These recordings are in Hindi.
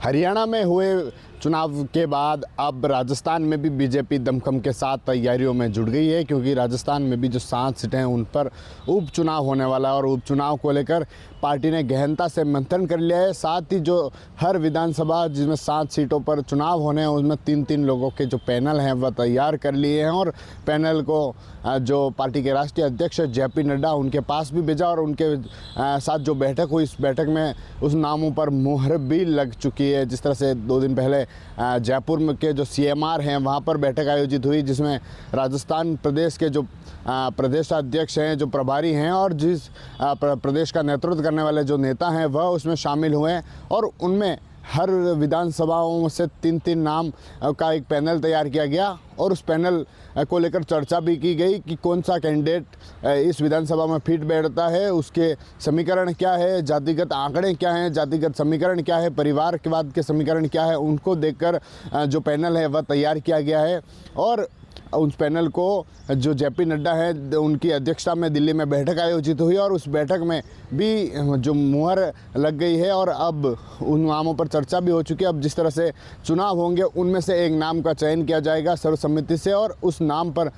हरियाणा में हुए चुनाव के बाद अब राजस्थान में भी बीजेपी दमखम के साथ तैयारियों में जुट गई है, क्योंकि राजस्थान में भी जो 7 सीटें हैं उन पर उपचुनाव होने वाला है और उपचुनाव को लेकर पार्टी ने गहनता से मंथन कर लिया है। साथ ही जो हर विधानसभा जिसमें 7 सीटों पर चुनाव होने हैं उसमें 3-3 लोगों के जो पैनल हैं वह तैयार कर लिए हैं और पैनल को जो पार्टी के राष्ट्रीय अध्यक्ष JP नड्डा उनके पास भी भेजा और उनके साथ जो बैठक हुई इस बैठक में उस नामों पर मुहर भी लग चुकी है। जिस तरह से 2 दिन पहले जयपुर में के जो CMR हैं वहाँ पर बैठक आयोजित हुई, जिसमें राजस्थान प्रदेश के जो प्रदेशाध्यक्ष हैं, जो प्रभारी हैं और जिस प्रदेश का नेतृत्व करने वाले जो नेता हैं वह उसमें शामिल हुए और उनमें हर विधानसभाओं से 3-3 नाम का एक पैनल तैयार किया गया और उस पैनल को लेकर चर्चा भी की गई कि कौन सा कैंडिडेट इस विधानसभा में फिट बैठता है, उसके समीकरण क्या है, जातिगत आंकड़े क्या हैं, जातिगत समीकरण क्या है, परिवारवाद के समीकरण क्या है, उनको देखकर जो पैनल है वह तैयार किया गया है। और उस पैनल को जो JP नड्डा है उनकी अध्यक्षता में दिल्ली में बैठक आयोजित हुई और उस बैठक में भी जो मुहर लग गई है और अब उन नामों पर चर्चा भी हो चुकी है। अब जिस तरह से चुनाव होंगे उनमें से एक नाम का चयन किया जाएगा सर्वसम्मति से और उस नाम पर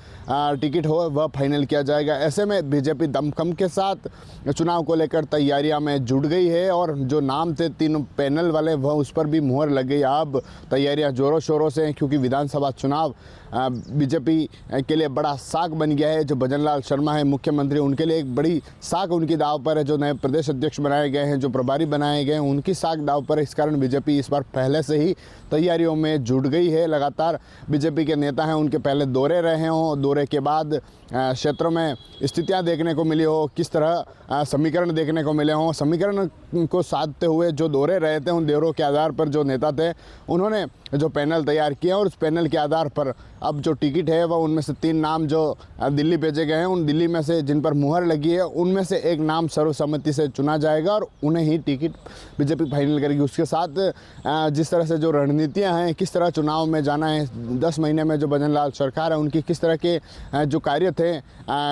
टिकट हो वह फाइनल किया जाएगा। ऐसे में बीजेपी दमखम के साथ चुनाव को लेकर तैयारियां में जुट गई है और जो नाम थे 3 पैनल वाले वह उस पर भी मुहर लग गई। अब तैयारियां ज़ोरों शोरों से हैं, क्योंकि विधानसभा चुनाव बीजेपी के लिए बड़ा साख बन गया है। जो भजन लाल शर्मा है मुख्यमंत्री, उनके लिए एक बड़ी साख उनकी दाव पर है। जो नए प्रदेश अध्यक्ष बनाए गए हैं, जो प्रभारी बनाए गए हैं, उनकी साख दाव पर है। इस कारण बीजेपी इस बार पहले से ही तैयारियों में जुट गई है। लगातार बीजेपी के नेता हैं, उनके पहले दौरे रहे हों, दौरे के बाद क्षेत्रों में स्थितियां देखने को मिली हो, किस तरह समीकरण देखने को मिले हों, समीकरण को साधते हुए जो दौरे रहे थे उन दौरों के आधार पर जो नेता थे उन्होंने जो पैनल तैयार किया और उस पैनल के आधार पर अब जो टिकट है वह उनमें से 3 नाम जो दिल्ली भेजे गए हैं, उन दिल्ली में से जिन पर मुहर लगी है उनमें से एक नाम सर्वसम्मति से चुना जाएगा और उन्हें ही टिकट बीजेपी फाइनल करेगी। उसके साथ जिस तरह से जो रणनीतियां हैं, किस तरह चुनाव में जाना है, 10 महीने में जो भजन लाल सरकार है उनकी किस तरह के जो कार्य थे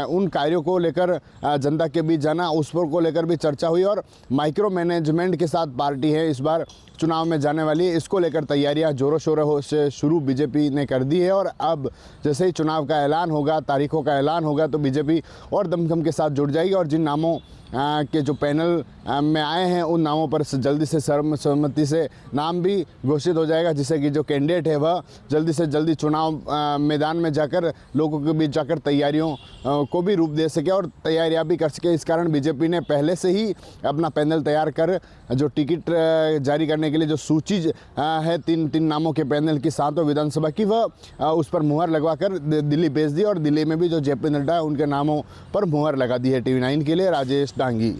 उन कार्यों को लेकर जनता के बीच जाना, उस पर को लेकर भी चर्चा हुई और माइक्रो मैनेजमेंट के साथ पार्टी है इस बार चुनाव में जाने वाली है। इसको लेकर तैयारियां जोरों शोरों से शुरू बीजेपी ने कर दी है और अब जैसे ही चुनाव का ऐलान होगा, तारीखों का ऐलान होगा तो बीजेपी और दमखम के साथ जुड़ जाएगी और जिन नामों के जो पैनल में आए हैं उन नामों पर जल्दी से सर्वसम्मति से नाम भी घोषित हो जाएगा, जिससे कि जो कैंडिडेट है वह जल्दी से जल्दी चुनाव मैदान में जाकर लोगों के बीच जाकर तैयारियों को भी रूप दे सके और तैयारियां भी कर सके। इस कारण बीजेपी ने पहले से ही अपना पैनल तैयार कर जो टिकट जारी करने के लिए जो सूची है 3 नामों के पैनल की 7 विधानसभा की वह उस पर मुहर लगवा कर दिल्ली भेज दी और दिल्ली में भी जो JP नड्डा है उनके नामों पर मुहर लगा दी है। TV9 के लिए राजेश डांगी।